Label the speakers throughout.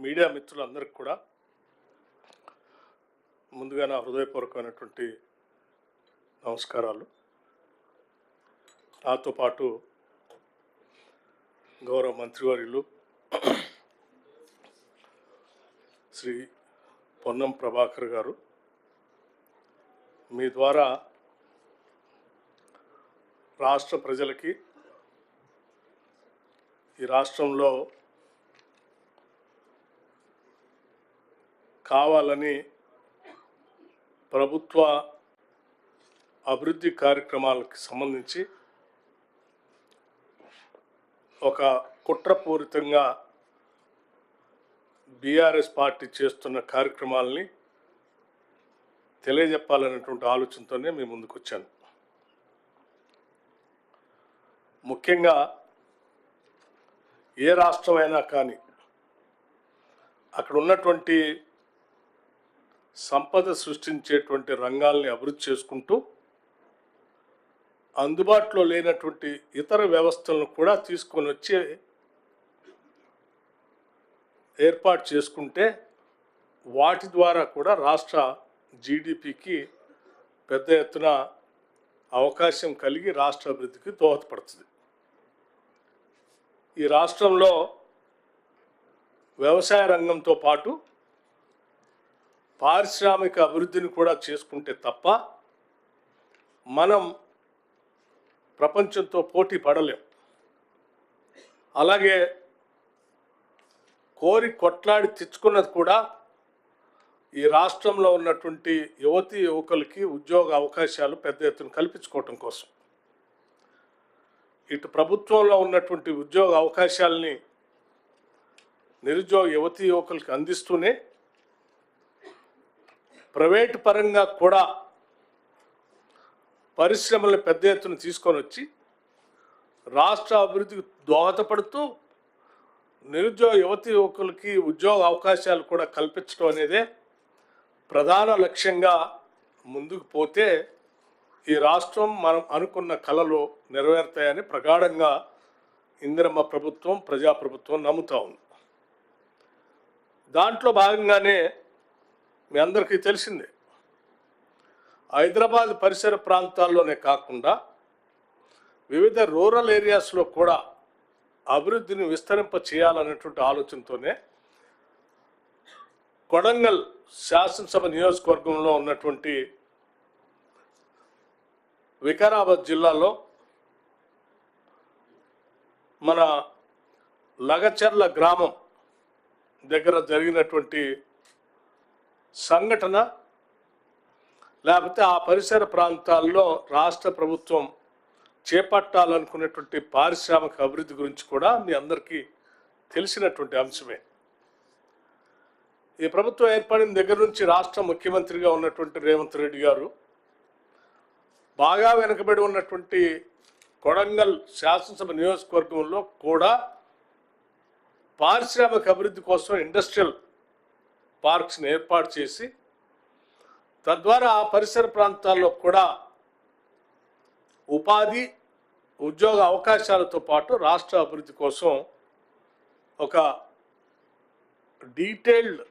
Speaker 1: Media మిత్రులందరికీ కూడా ముందుగా నా హృదయపూర్వకమైనటువంటి నమస్కారాలు. నాతో పాటు గౌరవ మంత్రివర్యులు శ్రీ పొన్నం ప్రభాకర్ గారు, మీ ద్వారా రాష్ట్ర ప్రజలకి ఈ రాష్ట్రంలో కావాలని ప్రభుత్వ అభివృద్ధి కార్యక్రమాలకు సంబంధించి ఒక కుట్రపూరితంగా బీఆర్ఎస్ పార్టీ చేస్తున్న కార్యక్రమాలని తెలియజెప్పాలనేటువంటి ఆలోచనతోనే మీ ముందుకు వచ్చాను. ముఖ్యంగా ఏ రాష్ట్రమైనా కానీ అక్కడ ఉన్నటువంటి సంపద సృష్టించేటువంటి రంగాల్ని అభివృద్ధి చేసుకుంటూ అందుబాటులో లేనటువంటి ఇతర వ్యవస్థలను కూడా తీసుకొని వచ్చి ఏర్పాటు చేసుకుంటే వాటి ద్వారా కూడా రాష్ట్ర జీడిపికి పెద్ద ఎత్తున అవకాశం కలిగి రాష్ట్ర అభివృద్ధికి దోహదపడుతుంది. ఈ రాష్ట్రంలో వ్యవసాయ రంగంతో పాటు పారిశ్రామిక అభివృద్ధిని కూడా చేసుకుంటే తప్ప మనం ప్రపంచంతో పోటీ పడలేం. అలాగే కోరి కొట్లాడి తెచ్చుకున్నది కూడా ఈ రాష్ట్రంలో ఉన్నటువంటి యువతీ యువకులకి ఉద్యోగ అవకాశాలు పెద్ద ఎత్తున కల్పించుకోవటం కోసం. ఇటు ప్రభుత్వంలో ఉన్నటువంటి ఉద్యోగ అవకాశాలని నిరుద్యోగ యువతీ యువకులకి అందిస్తూనే ప్రైవేటు పరంగా కూడా పరిశ్రమలను పెద్ద ఎత్తున తీసుకొని వచ్చి రాష్ట్ర అభివృద్ధికి దోహదపడుతూ నిరుద్యోగ యువతీ యువకులకి ఉద్యోగ అవకాశాలు కూడా కల్పించడం అనేదే ప్రధాన లక్ష్యంగా ముందుకు పోతే ఈ రాష్ట్రం మనం అనుకున్న కలలు నెరవేరుతాయని ప్రగాఢంగా ఇందిరమ్మ ప్రభుత్వం, ప్రజాప్రభుత్వం నమ్ముతా ఉంది. దాంట్లో భాగంగానే మీ అందరికీ తెలిసిందే, హైదరాబాద్ పరిసర ప్రాంతాల్లోనే కాకుండా వివిధ రూరల్ ఏరియాస్లో కూడా అభివృద్ధిని విస్తరింప చేయాలనేటువంటి ఆలోచనతోనే కొడంగల్ శాసనసభ నియోజకవర్గంలో ఉన్నటువంటి వికారాబాద్ జిల్లాలో మన లగచర్ల గ్రామం దగ్గర జరిగినటువంటి సంఘటన, లేకపోతే ఆ పరిసర ప్రాంతాల్లో రాష్ట్ర ప్రభుత్వం చేపట్టాలనుకునేటువంటి పారిశ్రామిక అభివృద్ధి గురించి కూడా మీ అందరికీ తెలిసినటువంటి అంశమే. ఈ ప్రభుత్వం ఏర్పడిన దగ్గర నుంచి రాష్ట్ర ముఖ్యమంత్రిగా ఉన్నటువంటి రేవంత్ రెడ్డి గారు బాగా వెనుకబడి ఉన్నటువంటి కొడంగల్ శాసనసభ నియోజకవర్గంలో కూడా పారిశ్రామిక అభివృద్ధి కోసం ఇండస్ట్రియల్ పార్క్స్ని ఏర్పాటు చేసి తద్వారా ఆ పరిసర ప్రాంతాల్లో కూడా ఉపాధి, ఉద్యోగ అవకాశాలతో పాటు రాష్ట్ర అభివృద్ధి కోసం ఒక డీటెయిల్డ్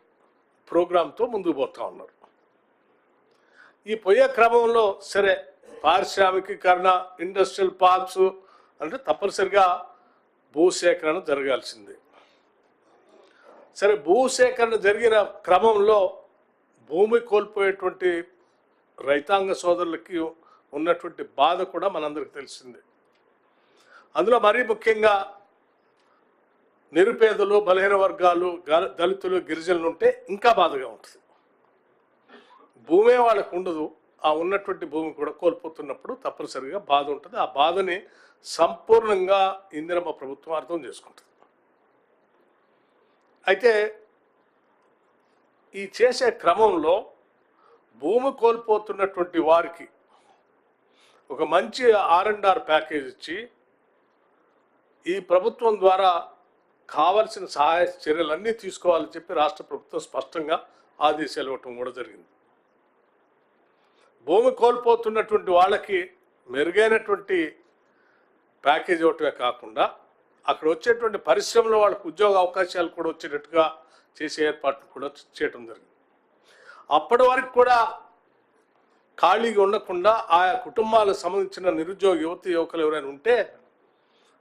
Speaker 1: ప్రోగ్రాంతో ముందుకు పోతూ ఉన్నారు. ఈ పోయే క్రమంలో సరే పారిశ్రామికీకరణ, ఇండస్ట్రియల్ పార్క్స్ అంటే తప్పనిసరిగా భూసేకరణ జరగాల్సిందే. సరే, భూసేకరణ జరిగిన క్రమంలో భూమి కోల్పోయేటువంటి రైతాంగ సోదరులకి ఉన్నటువంటి బాధ కూడా మనందరికీ తెలిసిందే. అందులో మరీ ముఖ్యంగా నిరుపేదలు, బలహీన వర్గాలు, దళితులు, గిరిజనులు ఉంటే ఇంకా బాధగా ఉంటుంది. భూమే వాళ్ళకు ఉండదు, ఆ ఉన్నటువంటి భూమి కూడా కోల్పోతున్నప్పుడు తప్పనిసరిగా బాధ ఉంటుంది. ఆ బాధని సంపూర్ణంగా ఇందిరమ్మ ప్రభుత్వం అర్థం చేసుకుంటుంది. అయితే ఈ చేసే క్రమంలో భూమి కోల్పోతున్నటువంటి వారికి ఒక మంచి R&R ప్యాకేజ్ ఇచ్చి ఈ ప్రభుత్వం ద్వారా కావలసిన సహాయ చర్యలన్నీ తీసుకోవాలని చెప్పి రాష్ట్ర ప్రభుత్వం స్పష్టంగా ఆదేశాలు ఇవ్వటం కూడా జరిగింది. భూమి కోల్పోతున్నటువంటి వాళ్ళకి మెరుగైనటువంటి ప్యాకేజ్ ఇవ్వటమే కాకుండా అక్కడ వచ్చేటువంటి పరిశ్రమలో వాళ్ళకు ఉద్యోగ అవకాశాలు కూడా వచ్చేటట్టుగా చేసే ఏర్పాట్లు కూడా చేయటం జరిగింది. అప్పటి వరకు కూడా ఖాళీగా ఉండకుండా ఆయా కుటుంబాలకు సంబంధించిన నిరుద్యోగ యువతి యువకులు ఎవరైనా ఉంటే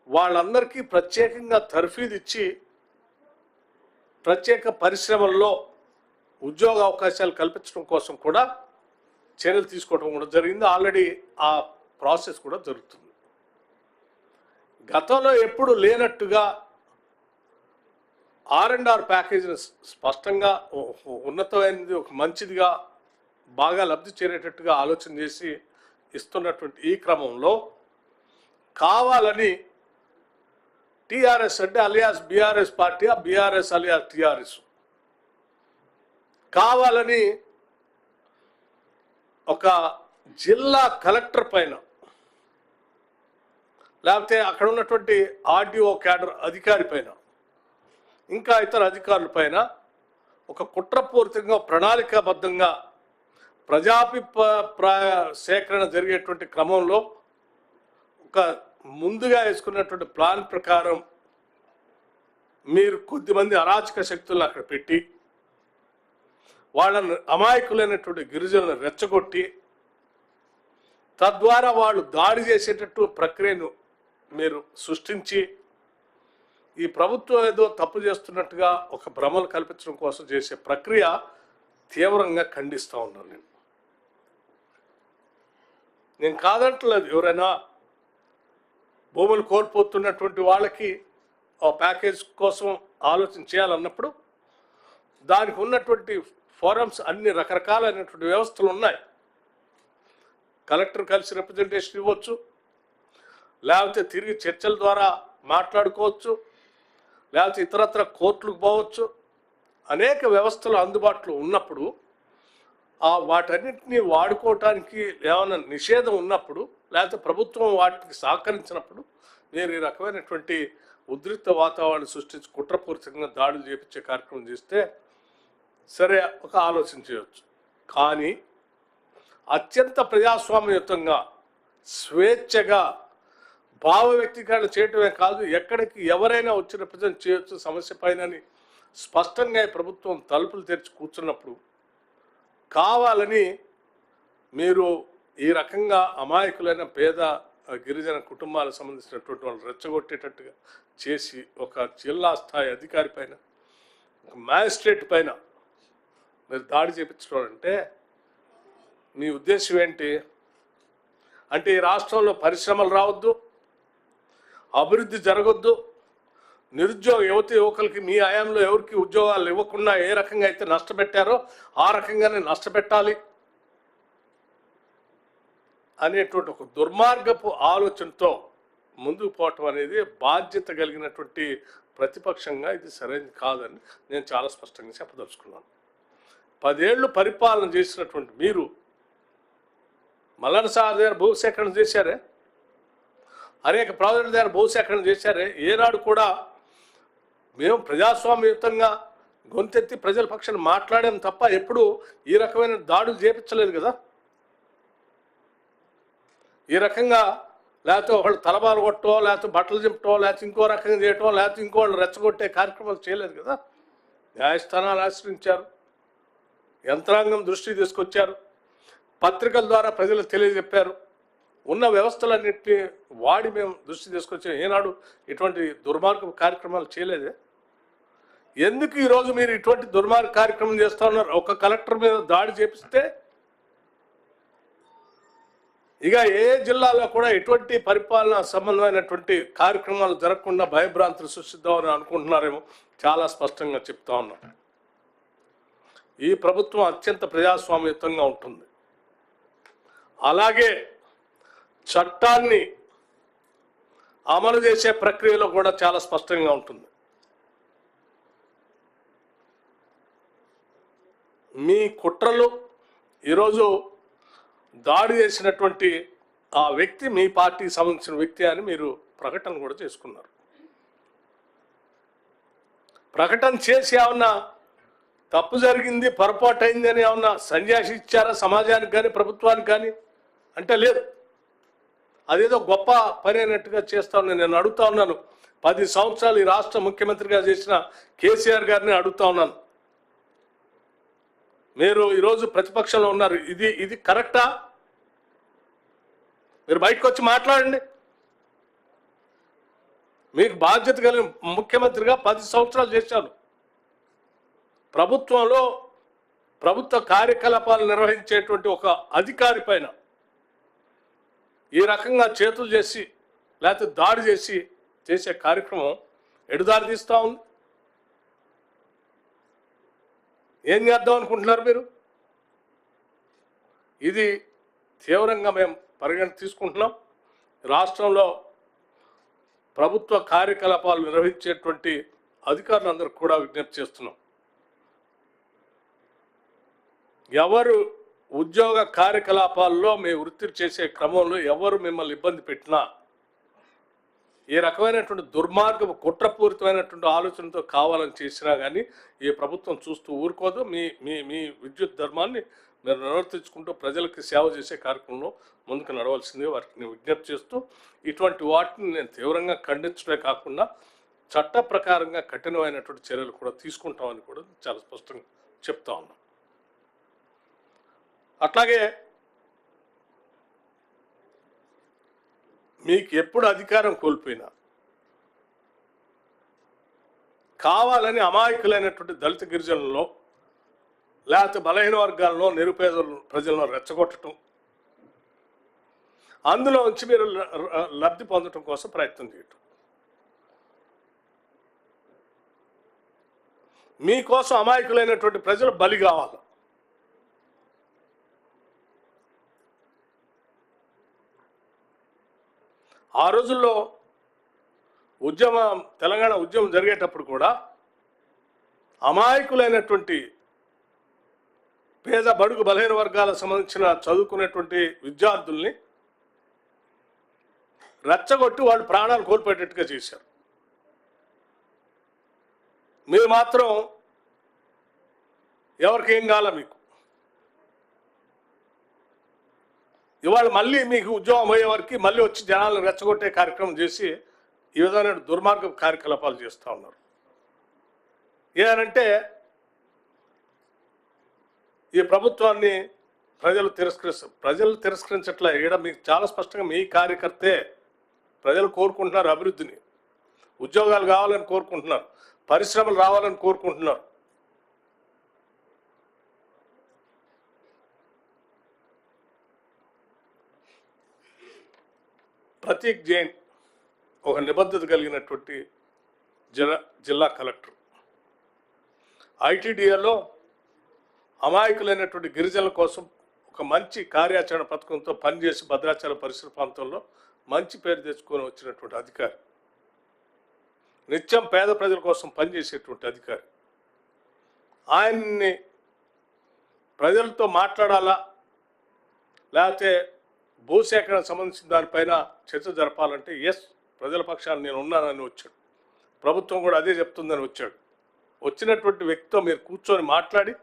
Speaker 1: వాళ్ళందరికీ ప్రత్యేకంగా తర్ఫీదు ఇచ్చి ప్రత్యేక పరిశ్రమల్లో ఉద్యోగ అవకాశాలు కల్పించడం కోసం కూడా చర్యలు తీసుకోవడం కూడా జరిగింది. ఆల్రెడీ ఆ ప్రాసెస్ కూడా జరుగుతుంది. గతంలో ఎప్పుడు లేనట్టుగా R&R ప్యాకేజీని స్పష్టంగా ఉన్నతమైనది, ఒక మంచిదిగా బాగా లబ్ధి చేరేటట్టుగా ఆలోచన చేసి ఇస్తున్నటువంటి ఈ క్రమంలో కావాలని టీఆర్ఎస్ అంటే అలియాస్ బీఆర్ఎస్ పార్టీ, ఆ బీఆర్ఎస్ అలియాస్ టీఆర్ఎస్ కావాలని ఒక జిల్లా కలెక్టర్ పైన లేకపోతే అక్కడ ఉన్నటువంటి ఆర్డీఓ క్యాడర్ అధికారి పైన ఇంకా ఇతర అధికారుల పైన ఒక కుట్రపూరితంగా ప్రణాళికాబద్ధంగా ప్రజాభిప్రాయ సేకరణ జరిగేటువంటి క్రమంలో ఒక ముందుగా వేసుకున్నటువంటి ప్లాన్ ప్రకారం మీరు కొద్దిమంది అరాచక శక్తులను అక్కడ పెట్టి వాళ్ళని అమాయకులైనటువంటి గిరిజనులను రెచ్చగొట్టి తద్వారా వాళ్ళు దాడి చేసేటట్టు ప్రక్రియను మీరు సృష్టించి ఈ ప్రభుత్వం ఏదో తప్పు చేస్తున్నట్టుగా ఒక భ్రమలు కల్పించడం కోసం చేసే ప్రక్రియ తీవ్రంగా ఖండిస్తూ ఉన్నాను. నేను కాదంటలేదు, ఎవరైనా భూములు కోల్పోతున్నటువంటి వాళ్ళకి ఆ ప్యాకేజ్ కోసం ఆలోచన చేయాలన్నప్పుడు దానికి ఉన్నటువంటి ఫోరమ్స్ అన్ని రకరకాలైనటువంటి వ్యవస్థలు ఉన్నాయి. కలెక్టర్ కలిసి రిప్రజెంటేషన్ ఇవ్వచ్చు, లేకపోతే తిరిగి చర్చల ద్వారా మాట్లాడుకోవచ్చు, లేకపోతే ఇతరత్ర కోర్టులకు పోవచ్చు. అనేక వ్యవస్థలు అందుబాటులో ఉన్నప్పుడు వాటన్నిటిని వాడుకోవటానికి ఏమైనా నిషేధం ఉన్నప్పుడు లేకపోతే ప్రభుత్వం వాటికి సహకరించినప్పుడు మీరు ఈ రకమైనటువంటి ఉద్రిక్త వాతావరణం సృష్టించి కుట్రపూరితంగా దాడులు చేపించే కార్యక్రమం చేస్తే సరే ఒక ఆలోచన చేయవచ్చు. కానీ అత్యంత ప్రజాస్వామ్యయుతంగా స్వేచ్ఛగా భావ వ్యక్తీకరణ చేయటమే కాదు, ఎక్కడికి ఎవరైనా వచ్చి రిప్రజెంట్ చేయొచ్చు సమస్య పైనని స్పష్టంగా ప్రభుత్వం తలుపులు తెరిచి కూర్చున్నప్పుడు కావాలని మీరు ఈ రకంగా అమాయకులైన పేద గిరిజన కుటుంబాలకు సంబంధించినటువంటి వాళ్ళు రెచ్చగొట్టేటట్టుగా చేసి ఒక జిల్లా స్థాయి అధికారి పైన, ఒక మ్యాజిస్ట్రేట్ పైన మీరు దాడి చేయించడం అంటే మీ ఉద్దేశం ఏంటి? అంటే ఈ రాష్ట్రంలో పరిశ్రమలు రావద్దు, అభివృద్ధి జరగొద్దు, నిరుద్యోగ యువతి యువకులకి మీ హయాంలో ఎవరికి ఉద్యోగాలు ఇవ్వకుండా ఏ రకంగా అయితే నష్టపెట్టారో ఆ రకంగానే నష్టపెట్టాలి అనేటువంటి ఒక దుర్మార్గపు ఆలోచనతో ముందుకు పోవటం అనేది బాధ్యత కలిగినటువంటి ప్రతిపక్షంగా ఇది సరైనది కాదని నేను చాలా స్పష్టంగా చెప్పదలుచుకున్నాను. 10 ఏళ్ళు పరిపాలన చేసినటువంటి మీరు మల్లన్న సార్ దగ్గర భూసేకరణ చేశారే, అనేక ప్రాజెక్టుల దగ్గర భూసేకరణ చేశారే, ఏనాడు కూడా మేము ప్రజాస్వామ్యయుతంగా గొంతెత్తి ప్రజల పక్షాన్ని మాట్లాడాం తప్ప ఎప్పుడు ఈ రకమైన దాడులు చేపించలేదు కదా. ఈ రకంగా లేకపోతే ఒకళ్ళు తలబాలు కొట్టో, లేకపోతే బట్టలు చింపటో, లేకపోతే ఇంకో రకంగా చేయటం, లేకపోతే ఇంకోళ్ళు రెచ్చగొట్టే కార్యక్రమాలు చేయలేదు కదా. న్యాయస్థానాలు ఆశ్రయించారు, యంత్రాంగం దృష్టికి తీసుకొచ్చారు, పత్రికల ద్వారా ప్రజలకు తెలియజెప్పారు, ఉన్న వ్యవస్థలన్నింటినీ వాడి మేము దృష్టి తీసుకొచ్చాం. ఏనాడు ఇటువంటి దుర్మార్గ కార్యక్రమాలు చేయలేదే. ఎందుకు ఈరోజు మీరు ఇటువంటి దుర్మార్గ కార్యక్రమం చేస్తూ ఉన్నారు? ఒక కలెక్టర్ మీద దాడి చేపిస్తే ఇక ఏ జిల్లాలో కూడా ఎటువంటి పరిపాలన సంబంధమైనటువంటి కార్యక్రమాలు జరగకుండా భయభ్రాంతులు సృష్టిద్దామని అనుకుంటున్నారేమో చాలా స్పష్టంగా చెప్తా ఉన్నాం. ఈ ప్రభుత్వం అత్యంత ప్రజాస్వామ్యయుతంగా ఉంటుంది. అలాగే చట్టాన్ని అమలు చేసే ప్రక్రియలో కూడా చాలా స్పష్టంగా ఉంటుంది. మీ కుట్రలు ఈరోజు దాడి చేసినటువంటి ఆ వ్యక్తి మీ పార్టీకి సంబంధించిన వ్యక్తి అని మీరు ప్రకటన కూడా చేసుకున్నారు. ప్రకటన చేసి ఏమన్నా తప్పు జరిగింది, పొరపాటు అయింది అని ఏమన్నా సన్యాసి ఇచ్చారా సమాజానికి కానీ ప్రభుత్వానికి కానీ అంటే లేదు. అదేదో గొప్ప పని అయినట్టుగా చేస్తా ఉన్నాను. నేను అడుగుతా ఉన్నాను, 10 సంవత్సరాలు ఈ రాష్ట్ర ముఖ్యమంత్రిగా చేసిన కేసీఆర్ గారిని అడుగుతా ఉన్నాను, మీరు ఈరోజు ప్రతిపక్షంలో ఉన్నారు, ఇది కరెక్టా? మీరు బయటకు వచ్చి మాట్లాడండి. మీకు బాధ్యత కలిగిన ముఖ్యమంత్రిగా 10 సంవత్సరాలు చేశాను. ప్రభుత్వంలో ప్రభుత్వ కార్యకలాపాలు నిర్వహించేటువంటి ఒక అధికారి పైన ఈ రకంగా చేతులు చేసి లేకపోతే దాడి చేసే కార్యక్రమం ఎడుదారి తీస్తూ ఉంది. ఏం చేద్దాం అనుకుంటున్నారు మీరు? ఇది తీవ్రంగా మేము పరిగణ తీసుకుంటున్నాం. రాష్ట్రంలో ప్రభుత్వ కార్యకలాపాలు నిర్వహించేటువంటి అధికారులందరికీ కూడా విజ్ఞప్తి చేస్తున్నాం. ఎవరు ఉద్యోగ కార్యకలాపాల్లో మీ వృత్తి చేసే క్రమంలో ఎవరు మిమ్మల్ని ఇబ్బంది పెట్టినా, ఏ రకమైనటువంటి దుర్మార్గపు కుట్రపూరితమైనటువంటి ఆలోచనతో కావాలని చేసినా కానీ ఈ ప్రభుత్వం చూస్తూ ఊరుకోదు. మీ విద్యుత్ ధర్మాన్ని మీరు నిర్వర్తించుకుంటూ ప్రజలకు సేవ చేసే కార్యక్రమంలో ముందుకు నడవలసిందే వారికి విజ్ఞప్తి చేస్తూ, ఇటువంటి వాటిని నేను తీవ్రంగా ఖండించడమే కాకుండా చట్ట ప్రకారంగా కఠినమైనటువంటి చర్యలు కూడా తీసుకుంటామని కూడా చాలా స్పష్టంగా చెప్తా ఉన్నాం. అట్లాగే మీకు ఎప్పుడు అధికారం కోల్పోయినా కావాలని అమాయకులైనటువంటి దళిత గిరిజనుల్లో లేకపోతే బలహీన వర్గాల్లో నిరుపేద ప్రజలను రెచ్చగొట్టడం, అందులో నుంచి మీరు లబ్ధి పొందడం కోసం ప్రయత్నం చేయటం, మీకోసం అమాయకులైనటువంటి ప్రజలు బలి కావాలి. ఆ రోజుల్లో తెలంగాణ ఉద్యమం జరిగేటప్పుడు కూడా అమాయకులైనటువంటి పేద బడుగు బలహీన వర్గాలకు సంబంధించిన చదువుకునేటువంటి విద్యార్థుల్ని రెచ్చగొట్టి వాళ్ళు ప్రాణాలు కోల్పోయేటట్టుగా చేశారు. మీరు మాత్రం ఎవరికి ఏం కావాలా మీకు ఇవాళ మళ్ళీ మీకు ఉద్యోగం అయ్యే వరకు మళ్ళీ వచ్చి జనాలను రెచ్చగొట్టే కార్యక్రమం చేసి ఈ విధమైన దుర్మార్గ కార్యకలాపాలు చేస్తూ ఉన్నారు. ఏనంటే ఈ ప్రభుత్వాన్ని ప్రజలు తిరస్కరించట్లే. ఇక్కడ మీకు చాలా స్పష్టంగా మీ కార్యకర్తే ప్రజలు కోరుకుంటున్నారు అభివృద్ధిని, ఉద్యోగాలు కావాలని కోరుకుంటున్నారు, పరిశ్రమలు రావాలని కోరుకుంటున్నారు. ప్రతీక్ జైన్ ఒక నిబద్ధత కలిగినటువంటి జిల్లా కలెక్టర్. ఐటీడీఏలో అమాయకులైనటువంటి గిరిజనుల కోసం ఒక మంచి కార్యాచరణ పథకంతో పనిచేసి భద్రాచలం పరిసర ప్రాంతంలో మంచి పేరు తెచ్చుకొని వచ్చినటువంటి అధికారి, నిత్యం పేద ప్రజల కోసం పనిచేసేటువంటి అధికారి. ఆయన్ని ప్రజలతో మాట్లాడాలా లేకపోతే భూసేకరణకు సంబంధించిన దానిపైన చర్చ జరపాలంటే ప్రజల పక్షాన్ని నేను ఉన్నానని వచ్చాడు. ప్రభుత్వం కూడా అదే చెప్తుందని వచ్చాడు. వచ్చినటువంటి వ్యక్తితో మీరు కూర్చొని మాట్లాడి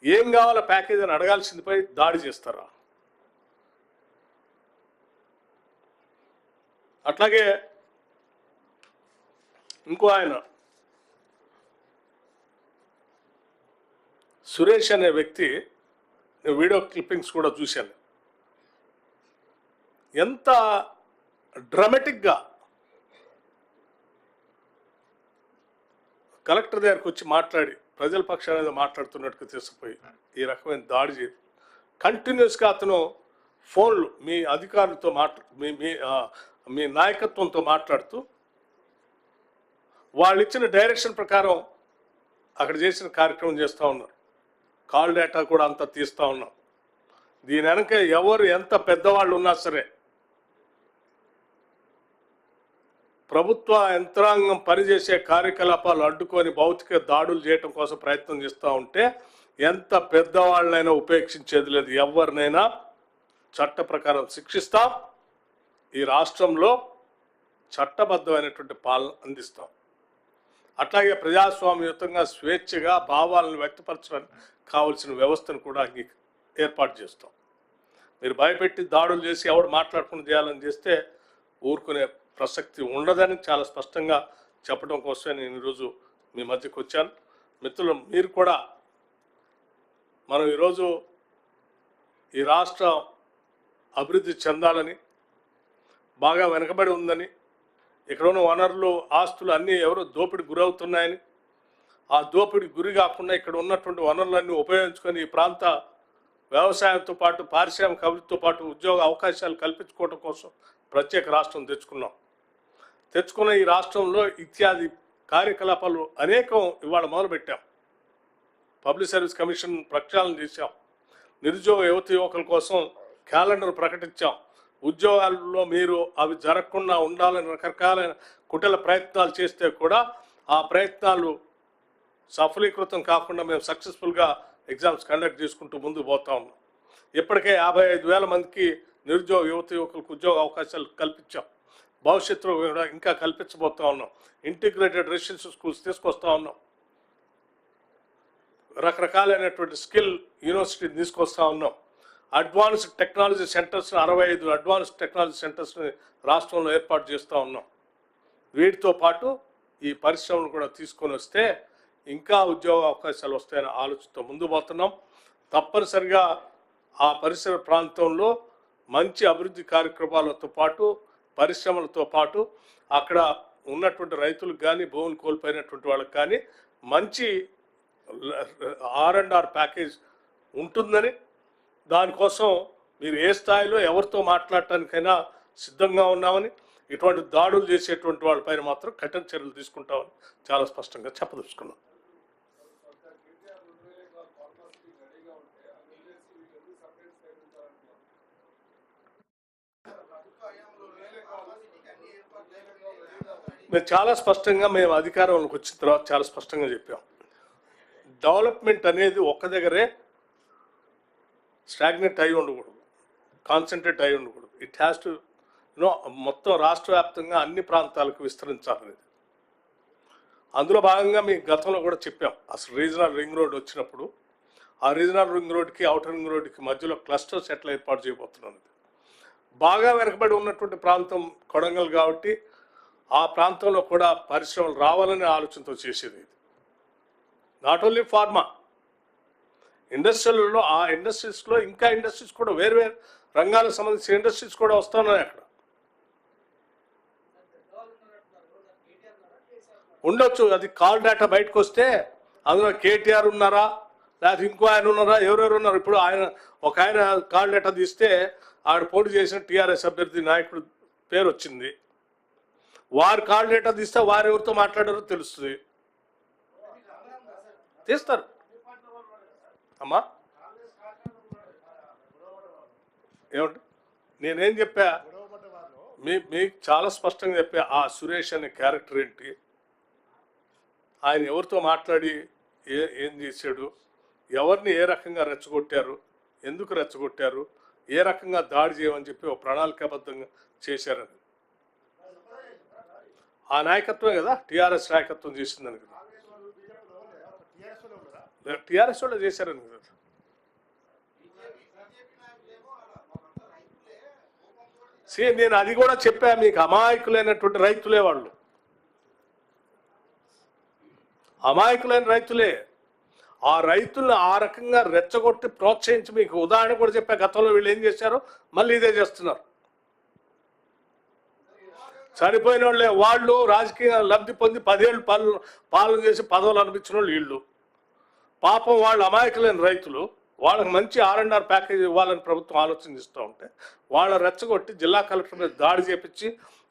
Speaker 1: ఏం కావాలో ప్యాకేజ్ అని అడగాల్సిందిపై దాడి చేస్తారా? అట్లాగే ఇంకో ఆయన సురేష్ అనే వ్యక్తి, వీడియో క్లిప్పింగ్స్ కూడా చూశాను. ఎంత డ్రామాటిక్గా కలెక్టర్ దగ్గరికి వచ్చి మాట్లాడి ప్రజల పక్షాన మాట్లాడుతున్నట్టుగా తీసుకుపోయి ఈ రకమైన దాడి చేసి కంటిన్యూస్గా అతను ఫోన్లు మీ అధికారులతో మీ నాయకత్వంతో మాట్లాడుతూ వాళ్ళు ఇచ్చిన డైరెక్షన్ ప్రకారం అక్కడ చేసిన కార్యక్రమం చేస్తూ ఉన్నారు. కాల్ డేటా కూడా అంతా తీస్తూ ఉన్నాం. దీని వెనక ఎవరు ఎంత పెద్దవాళ్ళు ఉన్నా సరే ప్రభుత్వ యంత్రాంగం పనిచేసే కార్యకలాపాలు అడ్డుకొని భౌతిక దాడులు చేయటం కోసం ప్రయత్నం చేస్తూ ఉంటే ఎంత పెద్దవాళ్ళనైనా ఉపేక్షించేది లేదు. ఎవరినైనా చట్ట ప్రకారం శిక్షిస్తాం. ఈ రాష్ట్రంలో చట్టబద్ధమైనటువంటి పాలన అందిస్తాం. అట్లాగే ప్రజాస్వామ్యయుతంగా స్వేచ్ఛగా భావాలను వ్యక్తపరచడానికి కావలసిన వ్యవస్థను కూడా ఏర్పాటు చేస్తాం. మీరు భయపెట్టి దాడులు చేసి ఎవడు మాట్లాడకుండా చేయాలని చేస్తే ఊరుకునే ప్రసక్తి ఉండదని చాలా స్పష్టంగా చెప్పడం కోసమే నేను ఈరోజు మీ మధ్యకు వచ్చాను. మిత్రులు, మీరు కూడా మనం ఈరోజు ఈ రాష్ట్రం అభివృద్ధి చెందాలని, బాగా వెనకబడి ఉందని, ఇక్కడ ఉన్న వనరులు ఆస్తులు అన్నీ ఎవరో దోపిడికి గురవుతున్నాయని, ఆ దోపిడికి గురి కాకుండా ఇక్కడ ఉన్నటువంటి వనరులన్నీ ఉపయోగించుకొని ఈ ప్రాంత వ్యవసాయంతో పాటు పారిశ్రామిక అభివృద్ధితో పాటు ఉద్యోగ అవకాశాలు కల్పించుకోవడం కోసం ప్రత్యేక రాష్ట్రం తెచ్చుకున్న ఈ రాష్ట్రంలో ఇత్యాది కార్యకలాపాలు అనేకం ఇవాళ మొదలుపెట్టాం. పబ్లిక్ సర్వీస్ కమిషన్ ప్రక్షాళన చేశాం, నిరుద్యోగ యువకుల కోసం క్యాలెండర్ ప్రకటించాం, ఉద్యోగాల్లో మీరు అవి జరగకుండా ఉండాలని రకరకాలైన కుటిల ప్రయత్నాలు చేస్తే కూడా ఆ ప్రయత్నాలు సఫలీకృతం కాకుండా మేము సక్సెస్ఫుల్గా ఎగ్జామ్స్ కండక్ట్ చేసుకుంటూ ముందుకు పోతా ఉన్నాం. ఇప్పటికే 55,000 మందికి నిరుద్యోగ యువకులకు ఉద్యోగ అవకాశాలు కల్పించాం, భవిష్యత్తులో కూడా ఇంకా కల్పించబోతా ఉన్నాం. ఇంటిగ్రేటెడ్ రెసిడెన్షియల్ స్కూల్స్ తీసుకొస్తా ఉన్నాం, రకరకాలైనటువంటి స్కిల్ యూనివర్సిటీని తీసుకొస్తా ఉన్నాం. Advanced technology centres 65 advanced technology సెంటర్స్ని రాష్ట్రంలో ఏర్పాటు చేస్తూ ఉన్నాం. వీటితో పాటు ఈ పరిశ్రమలు కూడా తీసుకొని వస్తే ఇంకా ఉద్యోగ అవకాశాలు వస్తాయనే ఆలోచనతో ముందు పోతున్నాం. తప్పనిసరిగా ఆ పరిసర ప్రాంతంలో మంచి అభివృద్ధి కార్యక్రమాలతో పాటు పరిశ్రమలతో పాటు అక్కడ ఉన్నటువంటి రైతులకు కానీ భూములు కోల్పోయినటువంటి వాళ్ళకి కానీ మంచి R&R ప్యాకేజ్ ఉంటుందని, దానికోసం మీరు ఏ స్థాయిలో ఎవరితో మాట్లాడటానికైనా సిద్ధంగా ఉన్నామని, ఇటువంటి దాడులు చేసేటువంటి వాళ్ళపైన మాత్రం కఠిన చర్యలు తీసుకుంటామని చాలా స్పష్టంగా చెప్పదలుచుకున్నాం. మేము చాలా స్పష్టంగా మేము అధికారంలోకి వచ్చిన తర్వాత చాలా స్పష్టంగా చెప్పాం, డెవలప్మెంట్ అనేది ఒక్క దగ్గరే స్టాగ్నెట్ అయి ఉండకూడదు, కాన్సన్ట్రేట్ అయి ఉండకూడదు. ఇట్ హ్యాస్ టు మొత్తం రాష్ట్ర వ్యాప్తంగా అన్ని ప్రాంతాలకు విస్తరించాలనేది. అందులో భాగంగా మీకు గతంలో కూడా చెప్పాం, అసలు రీజనల్ రింగ్ రోడ్ వచ్చినప్పుడు ఆ రీజనల్ రింగ్ రోడ్కి అవుటర్ రింగ్ రోడ్కి మధ్యలో క్లస్టర్స్ ఎట్లా ఏర్పాటు చేయబోతున్నాం. బాగా వెనకబడి ఉన్నటువంటి ప్రాంతం కొడంగల్ కాబట్టి ఆ ప్రాంతంలో కూడా పరిశ్రమలు రావాలనే ఆలోచనతో చేసేది. ఇది నాట్ ఓన్లీ ఫార్మా ఇండస్ట్రీలలో, ఆ ఇండస్ట్రీస్లో ఇంకా ఇండస్ట్రీస్ కూడా వేరు వేరు రంగాలకు సంబంధించిన ఇండస్ట్రీస్ కూడా వస్తున్నాయి. అక్కడ ఉండొచ్చు, అది కాల్ డేటా బయటకు వస్తే అందులో కేటీఆర్ ఉన్నారా లేకపోతే ఇంకో ఆయన ఉన్నారా, ఎవరెవరు ఉన్నారు. ఇప్పుడు ఒక ఆయన కాల్ డేటా తీస్తే ఆడ పోటీ చేసిన టీఆర్ఎస్ అభ్యర్థి నాయకుడు పేరు వచ్చింది, వారు కాల్ డేటా తీస్తే వారు ఎవరితో మాట్లాడారో తెలుస్తుంది, తీస్తారు. అమ్మా ఏమంటే నేనేం చెప్పా, మీకు చాలా స్పష్టంగా చెప్పా, ఆ సురేష్ అనే క్యారెక్టర్ ఏంటి, ఆయన ఎవరితో మాట్లాడి ఏం చేశాడు, ఎవరిని ఏ రకంగా రెచ్చగొట్టారు, ఎందుకు రెచ్చగొట్టారు, ఏ రకంగా దాడి చేయమని చెప్పి ఒక ప్రణాళికాబద్ధంగా చేశారని. ఆ నాయకత్వమే కదా టీఆర్ఎస్ నాయకత్వం చేసిందని కదా, టీఆర్ఎస్ వాళ్ళు చేశారని కదా. నేను అది కూడా చెప్పా, మీకు అమాయకులైనటువంటి రైతులే వాళ్ళు, అమాయకులైన రైతులే. ఆ రైతులను ఆ రకంగా రెచ్చగొట్టి ప్రోత్సహించి మీకు ఉదాహరణ కూడా చెప్పా, గతంలో వీళ్ళు ఏం చేశారో మళ్ళీ ఇదే చేస్తున్నారు. చనిపోయిన వాళ్ళే వాళ్ళు రాజకీయ లబ్ధి పొంది 10 ఏళ్ళు పాలన చేసి పదవులు అనిపించిన వాళ్ళు వీళ్ళు. పాపం వాళ్ళు అమాయకులైన రైతులు, వాళ్ళకి మంచి R&R ప్యాకేజ్ ఇవ్వాలని ప్రభుత్వం ఆలోచనిస్తూ ఉంటే వాళ్ళ రెచ్చగొట్టి జిల్లా కలెక్టర్ మీద దాడి చేపించి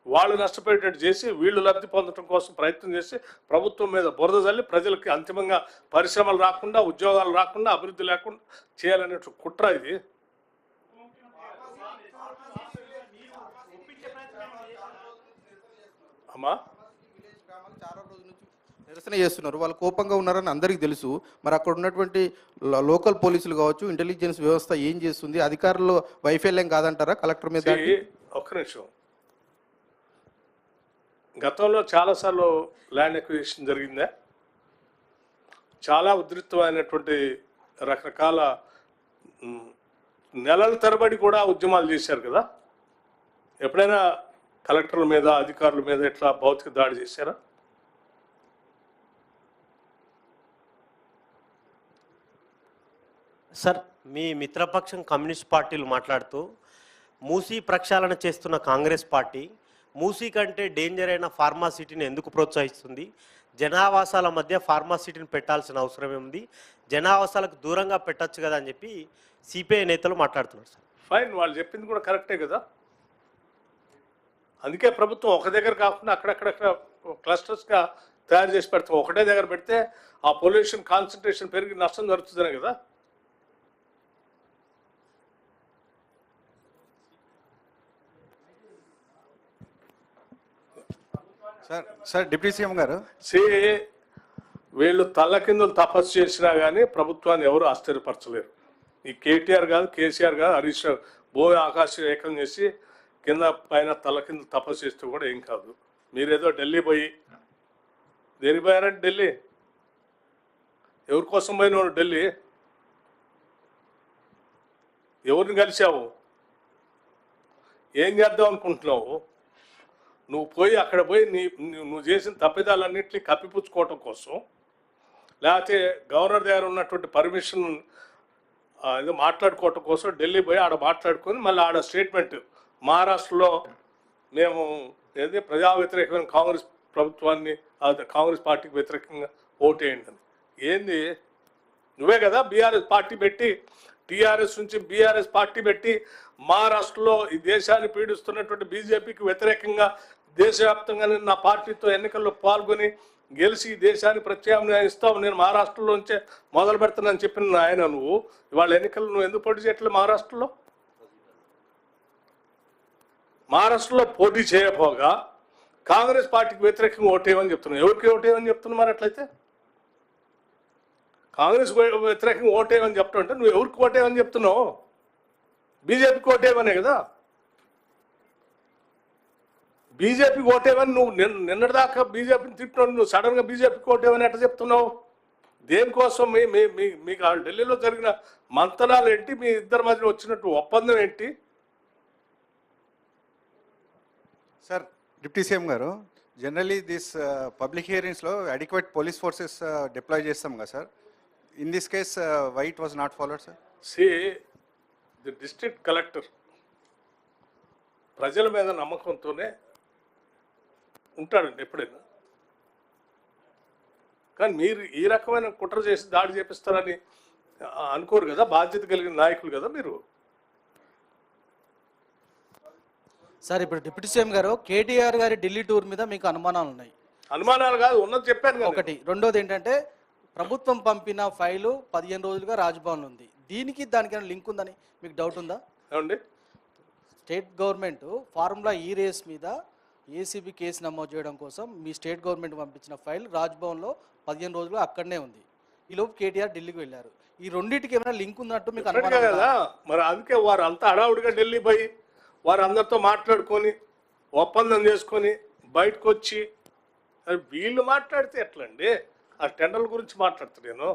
Speaker 1: వాళ్ళు నష్టపోయేటట్టు చేసి వీళ్ళు లబ్ధి పొందడం కోసం ప్రయత్నం చేసి ప్రభుత్వం మీద బురద జల్లి ప్రజలకి అంతిమంగా పరిశ్రమలు రాకుండా, ఉద్యోగాలు రాకుండా, అభివృద్ధి లేకుండా చేయాలనే కుట్ర ఇది. అమ్మా
Speaker 2: నిరసన చేస్తున్నారు, వాళ్ళు కోపంగా ఉన్నారని అందరికీ తెలుసు. మరి అక్కడ ఉన్నటువంటి లోకల్ పోలీసులు కావచ్చు, ఇంటెలిజెన్స్ వ్యవస్థ ఏం చేస్తుంది, అధికారులు వైఫల్యం కాదంటారా కలెక్టర్ మీద?
Speaker 1: ఒక్క నిమిషం, గతంలో చాలాసార్లు ల్యాండ్ ఎక్విజిషన్ జరిగిందా, చాలా ఉధృతమైనటువంటి రకరకాల నెలల తరబడి కూడా ఉద్యమాలు చేశారు కదా. ఎప్పుడైనా కలెక్టర్ల మీద, అధికారుల మీద ఎట్లా భౌతిక దాడి చేశారా?
Speaker 3: సార్, మీ మిత్రపక్షం కమ్యూనిస్ట్ పార్టీలు మాట్లాడుతూ మూసీ ప్రక్షాళన చేస్తున్న కాంగ్రెస్ పార్టీ మూసీ కంటే డేంజర్ అయిన ఫార్మాసిటీని ఎందుకు ప్రోత్సహిస్తుంది? జనావాసాల మధ్య ఫార్మాసిటీని పెట్టాల్సిన అవసరం ఉంది, జనావాసాలకు దూరంగా పెట్టచ్చు కదా అని చెప్పి సిపిఐ నేతలు మాట్లాడుతున్నారు సార్.
Speaker 1: ఫైన్, వాళ్ళు చెప్పింది కూడా కరెక్టే కదా. అందుకే ప్రభుత్వం ఒక దగ్గర కాకుండా అక్కడక్కడక్కడ క్లస్టర్స్గా తయారు చేసి పెడతాం. ఒకటే దగ్గర పెడితే ఆ పొల్యూషన్ కాన్సన్ట్రేషన్ పెరిగి నష్టం జరుగుతుందనే కదా.
Speaker 4: సార్ డిప్యూటీ సీఎం గారు,
Speaker 1: వీళ్ళు తల్లకిందులు తపస్సు చేసినా కానీ ప్రభుత్వాన్ని ఎవరు ఆశ్చర్యపరచలేరు. ఈ కేటీఆర్ కాదు, కేసీఆర్ కాదు, హరీష్ రావు భూమి ఆకాశం ఏకం చేసి కింద పైన తల్లకిందులు తపస్సు చేస్తే కూడా ఏం కాదు. మీరేదో ఢిల్లీ పోయి, దేనికి పోయారంటే ఢిల్లీ ఎవరి కోసం పోయినావు? ఢిల్లీ ఎవరిని కలిసావు? ఏం చేద్దాం అనుకుంటున్నావు? నువ్వు పోయి అక్కడ పోయి నువ్వు చేసిన తప్పిదాలన్నింటినీ కప్పిపుచ్చుకోవటం కోసం, లేకపోతే గవర్నర్ దగ్గర ఉన్నటువంటి పర్మిషన్ ఏదో మాట్లాడుకోవటం కోసం ఢిల్లీ పోయి ఆడ మాట్లాడుకొని మళ్ళీ ఆడ స్టేట్మెంట్, మహారాష్ట్రలో మేము ఏది ప్రజా వ్యతిరేకమైన కాంగ్రెస్ ప్రభుత్వాన్ని, కాంగ్రెస్ పార్టీకి వ్యతిరేకంగా ఓటేయండి అని. ఏంది? నువ్వే కదా బీఆర్ఎస్ పార్టీ పెట్టి, టీఆర్ఎస్ నుంచి బీఆర్ఎస్ పార్టీ పెట్టి మహారాష్ట్రలో ఈ దేశాన్ని పీడిస్తున్నటువంటి బీజేపీకి వ్యతిరేకంగా దేశవ్యాప్తంగా నేను నా పార్టీతో ఎన్నికల్లో పాల్గొని గెలిచి ఈ దేశాన్ని ప్రత్యామ్నాయం ఇస్తావు, నేను మహారాష్ట్రలోంచే మొదలు పెడతానని చెప్పిన ఆయన నువ్వు ఇవాళ ఎన్నికలు నువ్వు ఎందుకు పోటీ చేయట్లేదు? మహారాష్ట్రలో పోటీ చేయకపోగా కాంగ్రెస్ పార్టీకి వ్యతిరేకంగా ఓటేయమని చెప్తున్నావు. ఎవరికి ఓటేయమని చెప్తున్నావు? మరి అట్లయితే కాంగ్రెస్ వ్యతిరేకంగా ఓటేయమని చెప్తుంటే నువ్వు ఎవరికి ఓటేయమని చెప్తున్నావు? బీజేపీకి ఓటేయమనే కదా. బీజేపీకి ఓటేవని నువ్వు నిన్నటిదాకా బీజేపీని తిట్టినావు, నువ్వు సడన్గా బీజేపీకి ఓటేవని ఎట్లా చెప్తున్నావు? దేనికోసం? మీకు ఢిల్లీలో జరిగిన మంతనాలు ఏంటి? మీ ఇద్దరి మధ్య వచ్చినట్టు ఒప్పందం ఏంటి?
Speaker 4: సార్ డిప్యూటీ సీఎం గారు, జనరలీ దిస్ పబ్లిక్ హియరింగ్స్లో అడిక్వేట్ పోలీస్ ఫోర్సెస్ డిప్లాయ్ చేస్తాం కదా sir. In this case why it was not followed sir?
Speaker 1: The district collector ప్రజల మీద నమ్మకంతోనే ఉంటాడండి ఎప్పుడైనా. కానీ మీరు ఈ రకమైన కుట్ర చేసి దాడి చేపిస్తారని అనుకోరు కదా. బాధ్యత కలిగిన నాయకులు కదా మీరు.
Speaker 2: సార్ ఇప్పుడు డిప్యూటీ సీఎం గారు కేటీఆర్ గారి ఢిల్లీ టూర్ మీద మీకు అనుమానాలు ఉన్నాయి?
Speaker 1: అనుమానాలు కాదు, ఉన్నది చెప్పాను కదా.
Speaker 2: ఒకటి. రెండోది ఏంటంటే ప్రభుత్వం పంపిన ఫైలు 15 రోజులుగా రాజ్భవన్ ఉంది. దీనికి దానికైనా లింక్ ఉందని మీకు డౌట్ ఉందా?
Speaker 1: ఏమండి?
Speaker 2: స్టేట్ గవర్నమెంట్ ఫార్ములా ఈ రేస్ మీద ఏసీబీ కేసు నమోదు చేయడం కోసం మీ స్టేట్ గవర్నమెంట్ పంపించిన ఫైల్ రాజ్భవన్లో 15 రోజులు అక్కడనే ఉంది. ఈలోపు కేటీఆర్ ఢిల్లీకి వెళ్ళారు. ఈ రెండింటికి ఏమైనా లింక్ ఉన్నట్టు మీకు అనుమానం
Speaker 1: కదా. మరి అందుకే వారు అంతా హడావుడిగా ఢిల్లీ పోయి వారు అందరితో మాట్లాడుకొని ఒప్పందం చేసుకొని బయటకు వచ్చి వీళ్ళు మాట్లాడితే ఎట్లండి? ఆ టెండర్ల గురించి మాట్లాడుతాను నేను.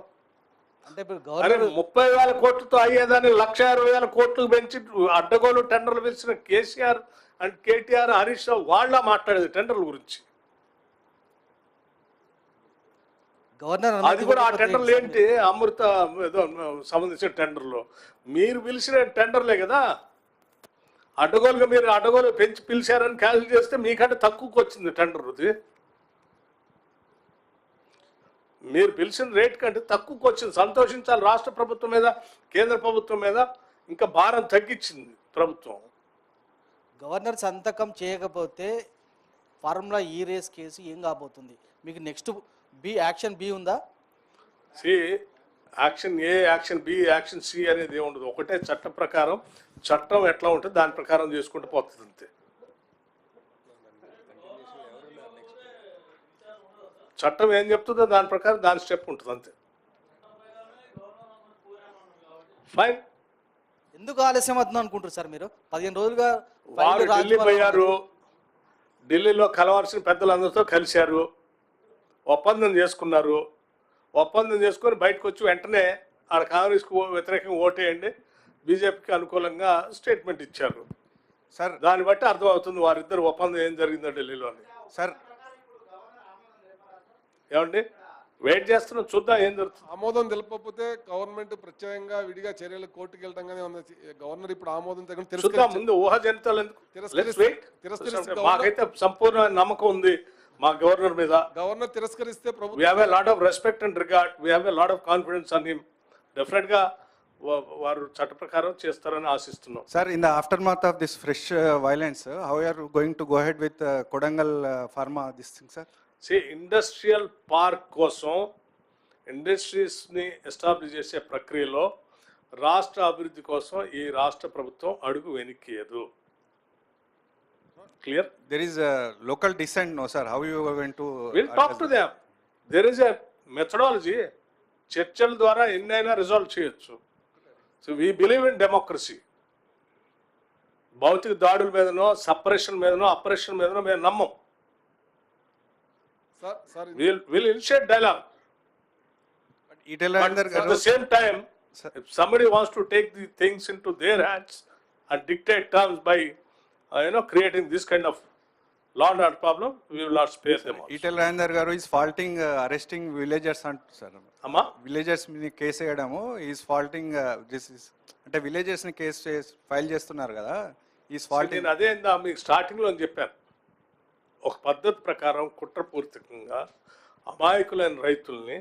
Speaker 2: అంటే
Speaker 1: అరే 30,000 కోట్లతో అయ్యేదాన్ని 1,60,000 కోట్లకు పెంచి అడ్డగోలు టెండర్లు పిలిచిన కేసీఆర్ అండ్ కేటీఆర్, హరీష్ రావు వాళ్ళ మాట్లాడేది టెండర్ల గురించి.
Speaker 2: గవర్నర్
Speaker 1: అది కూడా ఆ టెండర్లు ఏంటి? అమృత ఏదో సంబంధించిన టెండర్లు మీరు పిలిచిన టెండర్లే కదా. అడ్డగోలుగా మీరు అడ్డగోలు పెంచి పిలిచారని క్యాన్సిల్ చేస్తే మీకంటే తక్కువకి వచ్చింది టెండర్. అది మీరు పిలిచిన రేట్ కంటే తక్కువకి వచ్చింది. సంతోషించాలి. రాష్ట్ర ప్రభుత్వం మీద, కేంద్ర ప్రభుత్వం మీద ఇంకా భారం తగ్గించింది ప్రభుత్వం.
Speaker 2: గవర్నర్ సంతకం చేయకపోతే ఫార్ములా ఈ రేస్ కేసు ఏం కాబోతుంది? మీకు నెక్స్ట్ యాక్షన్ బి ఉందా?
Speaker 1: యాక్షన్ ఏ, యాక్షన్ బి, యాక్షన్ సి అనేది ఏముండదు. ఒకటే చట్టం ప్రకారం, చట్టం ఎట్లా ఉంటుంది దాని ప్రకారం చేసుకుంటూ పోతుంది అంతే. చట్టం ఏం చెప్తుందో దాని ప్రకారం దాని స్టెప్ ఉంటుంది అంతే. ఫైన్.
Speaker 2: ఎందుకు ఆలస్యం అవుతుంది అనుకుంటారు సార్ మీరు? 15 రోజులుగా
Speaker 1: వారు ఢిల్లీ పోయారు, ఢిల్లీలో కలవాల్సిన పెద్దలందరితో కలిశారు, ఒప్పందం చేసుకున్నారు. ఒప్పందం చేసుకొని బయటకు వచ్చి వెంటనే ఆడ కాంగ్రెస్కు వ్యతిరేకంగా ఓటేయండి, బీజేపీకి అనుకూలంగా స్టేట్మెంట్ ఇచ్చారు
Speaker 4: సార్.
Speaker 1: దాన్ని బట్టి అర్థమవుతుంది వారిద్దరు ఒప్పందం ఏం జరిగిందో ఢిల్లీలో అని.
Speaker 4: సార్
Speaker 1: ఏమండి? వెయిట్ చేస్తున్నాం, చూద్దాం ఏం జరుగుతుంది.
Speaker 5: ఆమోదం తెలపకపోతే గవర్నమెంట్ ప్రత్యేకంగా విడిగా చర్యలు కోర్టుకు వెళ్ళటం కానీ గవర్నర్ ఇప్పుడు ఆమోదం
Speaker 1: చూద్దాం, ముందు ఊహాజనితాలు ఎందుకు. Let's wait. మాకైతే సంపూర్ణ నమ్మకం ఉంది మా గవర్నర్ మీద.
Speaker 5: గవర్నర్ తిరస్కరిస్తే
Speaker 1: we have a lot of respect and regard, we have a lot of confidence on him. Definite గా వారు చట్ట ప్రకారం చేస్తారని ఆశిస్తున్నాం.
Speaker 4: Sir, in the aftermath of this fresh violence, how are you going to go ahead with Kodangal Pharma this thing, sir?
Speaker 1: Industrial park కోసం industries ని establish చేసే ప్రక్రియలో రాష్ట్ర అభివృద్ధి కోసం ఈ రాష్ట్ర ప్రభుత్వం అడుగు వెనక్కియదు. Clear?
Speaker 4: There is a local dissent, no, sir. How you are going to?
Speaker 1: We'll talk to them. There is a methodology. చర్చల ద్వారా ఎన్నైనా రిజాల్వ్ చేయొచ్చు. So we believe in democracy. భౌతిక దాడుల మీదనో సపరేషన్ మీదనో అపరేషన్ మీదనో మేము నమ్మం. We'll initiate dialogue. But at the same time, if somebody wants to take the things into their hands and dictate terms by, creating this kind of law and order problem, we will not spare them also.
Speaker 4: Itel Rajendra garu is faulting arresting villagers and sir.
Speaker 1: Amma?
Speaker 4: Villagers ni case చేయడము is faulting this is అంటే villagers ని case file చేస్తున్నారు కదా, is faulting.
Speaker 1: నేను అదే మీకు starting లో చెప్పాను. ఒక పద్ధతి ప్రకారం కుట్రపూరితంగా అమాయకులైన రైతుల్ని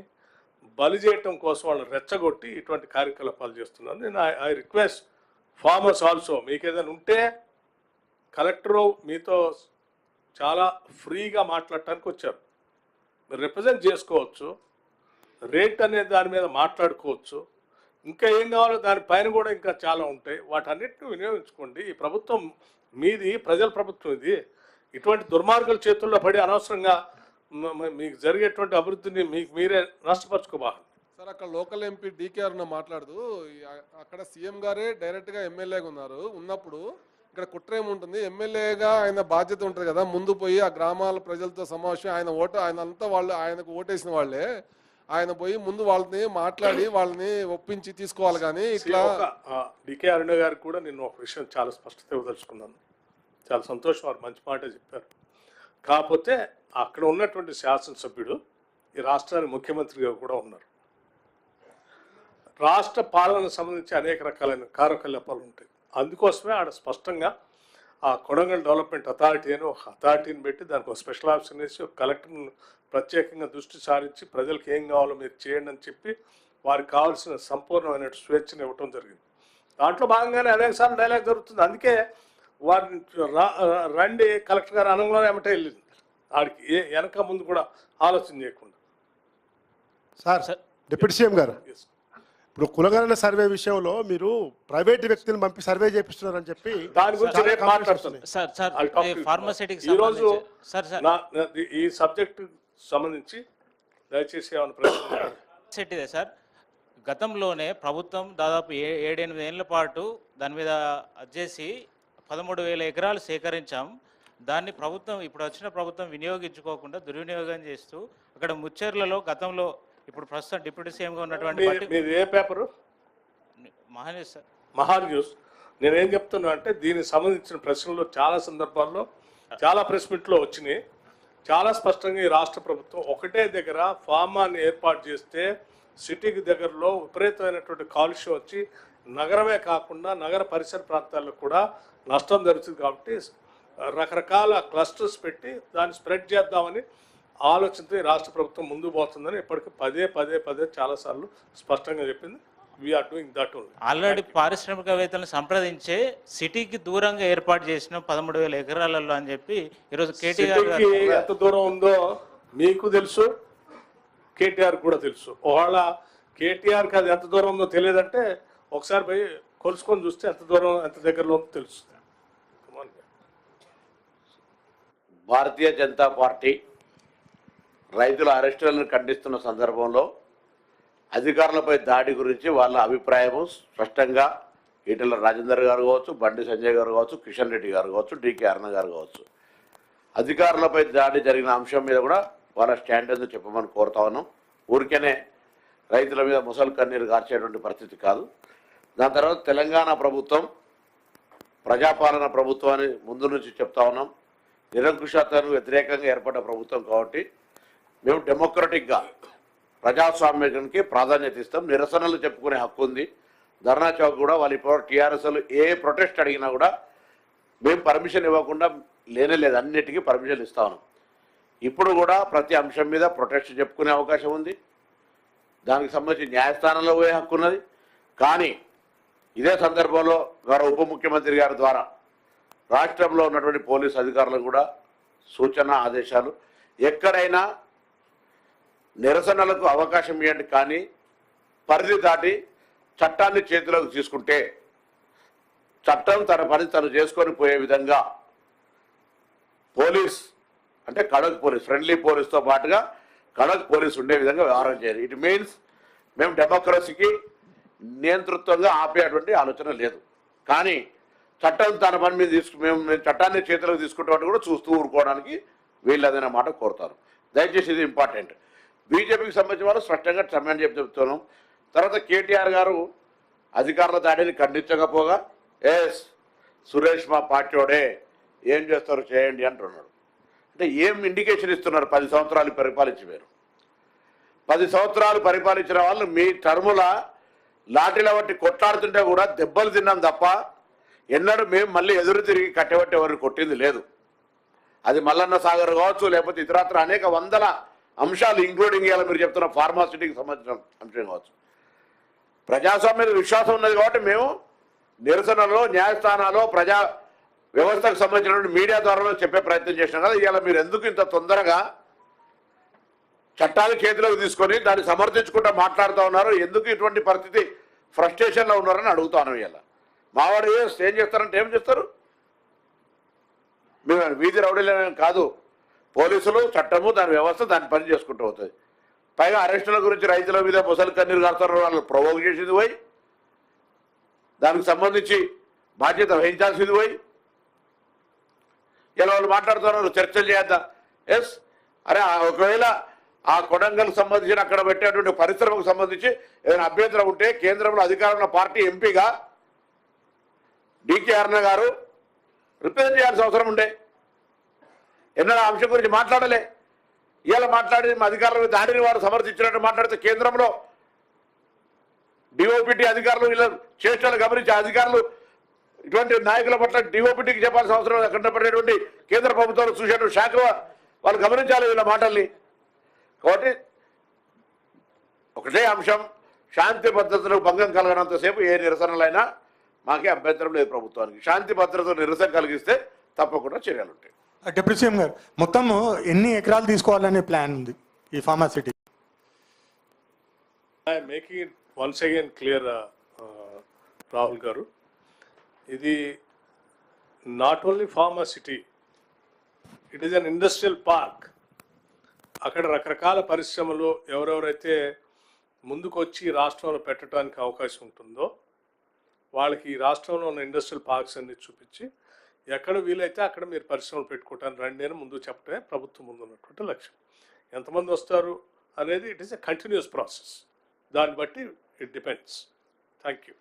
Speaker 1: బలి చేయటం కోసం వాళ్ళు రెచ్చగొట్టి ఇటువంటి కార్యకలాపాలు చేస్తున్నారు. నేను ఐ రిక్వెస్ట్ ఫార్మర్స్ ఆల్సో, మీకు ఏదైనా ఉంటే కలెక్టరు మీతో చాలా ఫ్రీగా మాట్లాడటానికి వచ్చారు, మీరు రిప్రజెంట్ చేసుకోవచ్చు, రేట్ అనే దాని మీద మాట్లాడుకోవచ్చు, ఇంకా ఏం కావాలో దానిపైన కూడా ఇంకా చాలా ఉంటాయి. వాటన్నిటిని వినియోగించుకోండి. ఈ ప్రభుత్వం మీది, ప్రజల ప్రభుత్వం ఇది. ఇటువంటి దుర్మార్గుల చేతుల్లో పడి అనవసరంగా మీకు జరిగేటువంటి అభివృద్ధిని మీకు మీరే నష్టపరచుకోబాకండి.
Speaker 5: సార్, అక్కడ లోకల్ ఎంపీ డీకేఆర్ మాట్లాడుతూ అక్కడ సీఎం గారే డైరెక్ట్గా ఎమ్మెల్యేగా ఉన్నప్పుడు ఇక్కడ కుట్ర ఏముంటుంది, ఎమ్మెల్యేగా ఆయన బాధ్యత ఉంటుంది కదా, ముందు పోయి ఆ గ్రామాల ప్రజలతో సమావేశం, ఆయన అంతా వాళ్ళు ఆయనకు ఓటేసిన వాళ్ళే, ఆయన పోయి ముందు వాళ్ళని మాట్లాడి వాళ్ళని ఒప్పించి తీసుకోవాలి. కానీ ఇట్లా
Speaker 1: డికే అరుణ గారికి కూడా నేను ఒక విషయం చాలా స్పష్టత ఇవ్వదలుచుకున్నాను. చాలా సంతోషం, వారు మంచి మాట చెప్పారు. కాకపోతే అక్కడ ఉన్నటువంటి శాసనసభ్యుడు ఈ రాష్ట్రానికి ముఖ్యమంత్రిగా కూడా ఉన్నారు. రాష్ట్ర పాలనకు సంబంధించి అనేక రకాలైన కార్యకలాపాలు ఉంటాయి. అందుకోసమే ఆడ స్పష్టంగా ఆ కొడంగల్ డెవలప్మెంట్ అథారిటీ అని ఒక అథారిటీని పెట్టి దానికి ఒక స్పెషల్ ఆఫీసర్ వేసి ఒక కలెక్టర్ని ప్రత్యేకంగా దృష్టి సారించి ప్రజలకు ఏం కావాలో మీరు చేయండి అని చెప్పి వారికి కావాల్సిన సంపూర్ణమైన స్వేచ్ఛను ఇవ్వటం జరిగింది. దాంట్లో భాగంగానే అనేకసార్లు డైలాగ్ జరుగుతుంది. అందుకే వారిని రండి కలెక్టర్ గారు అనగానే ఏమంటే వెళ్ళింది ఆడికి వెనక ముందు కూడా ఆలోచన చేయకుండా.
Speaker 6: సార్ డిప్యూటీ సీఎం గారు, ఇప్పుడు కులగణన సర్వే విషయంలో మీరు ప్రైవేట్ వ్యక్తిని పంపి సర్వే చేపిస్తున్నారని చెప్పి
Speaker 1: దాని గురించి రేపు మాట్లాడుతున్నాను. ఈరోజు ఈ సబ్జెక్ట్ సంబంధించి దయచేసి ఏమైనా ప్రశ్న
Speaker 7: సార్, గతంలోనే ప్రభుత్వం దాదాపు 7-8 ఏళ్ల పాటు దాని మీద చేసి 13,000 ఎకరాలు సేకరించాం. దాన్ని ప్రభుత్వం ఇప్పుడు వచ్చిన ప్రభుత్వం వినియోగించుకోకుండా దుర్వినియోగం చేస్తూ అక్కడ ముచ్చెర్లలో గతంలో ఇప్పుడు ప్రస్తుతం డిప్యూటీ సీఎంగా ఉన్నటువంటి
Speaker 1: మీరు ఏ పేపరు?
Speaker 7: మహాన్యూస్ సార్.
Speaker 1: మహాన్యూస్. నేనేం చెప్తున్నా అంటే దీనికి సంబంధించిన ప్రశ్నలు చాలా సందర్భాల్లో చాలా ప్రెస్ మీట్లో వచ్చినాయి. చాలా స్పష్టంగా ఈ రాష్ట్ర ప్రభుత్వం ఒకటే దగ్గర ఫార్మాన్ని ఏర్పాటు చేస్తే సిటీకి దగ్గరలో విపరీతమైనటువంటి కాలుష్యం వచ్చి నగరమే కాకుండా నగర పరిసర ప్రాంతాల్లో కూడా నష్టం జరుగుతుంది. కాబట్టి రకరకాల క్లస్టర్స్ పెట్టి దాన్ని స్ప్రెడ్ చేద్దామని ఆలోచనతో ఈ రాష్ట్ర ప్రభుత్వం ముందుకు పోతుందని ఇప్పటికీ పదే చాలాసార్లు స్పష్టంగా చెప్పింది. We are doing that only.
Speaker 7: Already పారిశ్రామికవేత్తలను సంప్రదించే సిటీకి దూరంగా ఏర్పాటు చేసిన 13,000 ఎకరాలలో అని చెప్పి ఈరోజు కేటీఆర్
Speaker 1: ఎంత దూరం ఉందో మీకు తెలుసు, కేటీఆర్ కూడా తెలుసు. ఒకవేళ కేటీఆర్కి అది ఎంత దూరం ఉందో తెలియదంటే ఒకసారి పోయి కొలుసుకొని చూస్తే ఎంత దూరం ఎంత దగ్గరలో ఉందో తెలుస్తుంది.
Speaker 8: భారతీయ జనతా పార్టీ రైతుల అరెస్టులను ఖండిస్తున్న సందర్భంలో అధికారులపై దాడి గురించి వాళ్ళ అభిప్రాయము స్పష్టంగా ఈటెల రాజేందర్ గారు కావచ్చు, బండి సంజయ్ గారు కావచ్చు, కిషన్ రెడ్డి గారు కావచ్చు, డీకే అరుణ గారు కావచ్చు, అధికారులపై దాడి జరిగిన అంశం మీద కూడా వాళ్ళ స్టాండ్ ఎందుకు చెప్పమని కోరుతా ఉన్నాం. ఊరికేనే రైతుల మీద ముసలి కన్నీరు కార్చేటువంటి పరిస్థితి కాదు. దాని తర్వాత తెలంగాణ ప్రభుత్వం ప్రజాపాలన ప్రభుత్వం అని ముందు నుంచి చెప్తా ఉన్నాం. నిరంకుశతకు వ్యతిరేకంగా ఏర్పడ్డ ప్రభుత్వం కాబట్టి మేము డెమోక్రటిక్గా ప్రజాస్వామ్యానికి ప్రాధాన్యత ఇస్తాం. నిరసనలు చెప్పుకునే హక్కు ఉంది. ధర్నా చౌక్ కూడా వాళ్ళు ఇప్పుడు టీఆర్ఎస్లు ఏ ప్రొటెస్ట్ అడిగినా కూడా మేము పర్మిషన్ ఇవ్వకుండా లేనేలేదు, అన్నిటికీ పర్మిషన్ ఇస్తాను. ఇప్పుడు కూడా ప్రతి అంశం మీద ప్రొటెస్ట్ చెప్పుకునే అవకాశం ఉంది. దానికి సంబంధించి న్యాయస్థానంలో పోయే హక్కు ఉన్నది. కానీ ఇదే సందర్భంలో గౌరవ ఉప ముఖ్యమంత్రి గారి ద్వారా రాష్ట్రంలో ఉన్నటువంటి పోలీసు అధికారులకు కూడా సూచన ఆదేశాలు, ఎక్కడైనా నిరసనలకు అవకాశం ఇవ్వండి, కానీ పరిధి దాటి చట్టాన్ని చేతిలోకి తీసుకుంటే చట్టం తన పని తను చేసుకొని పోయే విధంగా పోలీస్ అంటే కడక్ పోలీస్, ఫ్రెండ్లీ పోలీస్తో పాటుగా కడక్ పోలీస్ ఉండే విధంగా వ్యవహారం చేయాలి. ఇట్ మీన్స్ మేము డెమోక్రసీకి నియంతృత్వంగా ఆపేటువంటి ఆలోచన లేదు. కానీ చట్టం తన పని మీద మేము చట్టాన్ని చేతిలోకి తీసుకుంటామని కూడా చూస్తూ ఊరుకోవడానికి వీళ్ళదనే మాట కోరుతాను. దయచేసి ఇది ఇంపార్టెంట్. బీజేపీకి సంబంధించిన వాళ్ళు స్పష్టంగా సమయం చెప్తున్నాం. తర్వాత కేటీఆర్ గారు అధికారుల దాడిని ఖండించకపోగా ఎస్ సురేష్ మా పార్టీోడే, ఏం చేస్తారు చేయండి అంటున్నాడు. అంటే ఏం ఇండికేషన్ ఇస్తున్నారు? 10 సంవత్సరాలు పరిపాలించి మీరు 10 సంవత్సరాలు పరిపాలించిన వాళ్ళు మీ టర్ముల లాఠీల బట్టి కొట్లాడుతుంటే కూడా దెబ్బలు తిన్నాం తప్ప ఎన్నడూ మేము మళ్ళీ ఎదురు తిరిగి కట్టబట్టి ఎవరిని కొట్టింది లేదు. అది మల్లన్న సాగర్ కావచ్చు, లేకపోతే ఇతరత్ర అనేక వందల అంశాలు ఇంక్లూడింగ్ ఇవాళ మీరు చెప్తున్న ఫార్మాసిటీకి సంబంధించిన అంశం కావచ్చు. ప్రజాస్వామ్య విశ్వాసం ఉన్నది కాబట్టి మేము నిరసనలో న్యాయస్థానాల్లో ప్రజా వ్యవస్థకు సంబంధించినటువంటి మీడియా ద్వారా చెప్పే ప్రయత్నం చేసినాం కదా. ఇవాళ మీరు ఎందుకు ఇంత తొందరగా చట్టాలు చేతిలోకి తీసుకొని దాన్ని సమర్థించుకుంటూ మాట్లాడుతూ ఉన్నారు? ఎందుకు ఇటువంటి పరిస్థితి ఫ్రస్ట్రేషన్లో ఉన్నారని అడుగుతాను. ఇవాళ మావాడు ఏం చేస్తారంటే ఏం చేస్తారు? మేము వీధి రౌడీలేం కాదు. పోలీసులు, చట్టము, దాని వ్యవస్థ దాని పని చేసుకుంటూ అవుతుంది. పైగా అరెస్టుల గురించి రైతుల మీద ముసలి కన్నీరు కారుతారు, వాళ్ళు ప్రొవోక్ చేసింది పోయి, దానికి సంబంధించి బాధ్యత వహించాల్సింది పోయి, ఇలా వాళ్ళు మాట్లాడుతున్నారు చర్చలు చేద్దాం. ఎస్, అరే ఒకవేళ ఆ కొడంగల్కి సంబంధించిన అక్కడ పెట్టేటువంటి పరిశ్రమకు సంబంధించి ఏదైనా అభ్యంతరం ఉంటే కేంద్రంలో అధికారంలో పార్టీ ఎంపీగా డికే అరుణ గారు రిప్రజెంట్ చేయాల్సిన అవసరం ఉండే. ఎన్నో అంశం గురించి మాట్లాడలే. ఇలా మాట్లాడి మా అధికారుల దాడిని వారు సమర్థించినట్టు మాట్లాడితే కేంద్రంలో డిఓపిటి అధికారులు వీళ్ళ చేష్టలు గమనించే అధికారులు ఇటువంటి నాయకుల పట్ల డిఓపిటికి చెప్పాల్సిన అవసరం అక్కడ పడేటువంటి కేంద్ర ప్రభుత్వాలు చూసేటువంటి శాఖ వాళ్ళు గమనించాలి వీళ్ళ మాటల్ని. కాబట్టి ఒకటే అంశం, శాంతి భద్రతలకు భంగం కలగనంతసేపు ఏ నిరసనలైనా మాకే అభ్యంతరం లేదు ప్రభుత్వానికి. శాంతి భద్రతలు నిరసన కలిగిస్తే తప్పకుండా చర్యలు ఉంటాయి.
Speaker 9: డిప్యూటీ సీఎం గారు, మొత్తం ఎన్ని ఎకరాలు తీసుకోవాలనే ప్లాన్ ఉంది ఈ pharma city?
Speaker 1: I making it once again clear Rahul గారు, ఇది not only pharma city, it is an industrial park. అక్కడ రకరకాల పరిశ్రమలు ఎవరెవరైతే ముందుకు వచ్చి రాష్ట్రంలో పెట్టడానికి అవకాశం ఉంటుందో వాళ్ళకి ఈ రాష్ట్రంలో ఉన్న ఇండస్ట్రియల్ పార్క్స్ అన్ని చూపించి ఎక్కడ వీలైతే అక్కడ మీరు పరిశ్రమలు పెట్టుకోవటానికి రండి అని ముందు చెప్పడమే ప్రభుత్వం ముందు ఉన్నటువంటి లక్ష్యం. ఎంతమంది వస్తారు అనేది it is a continuous process. దాన్ని బట్టి ఇట్ డిపెండ్స్. Thank you.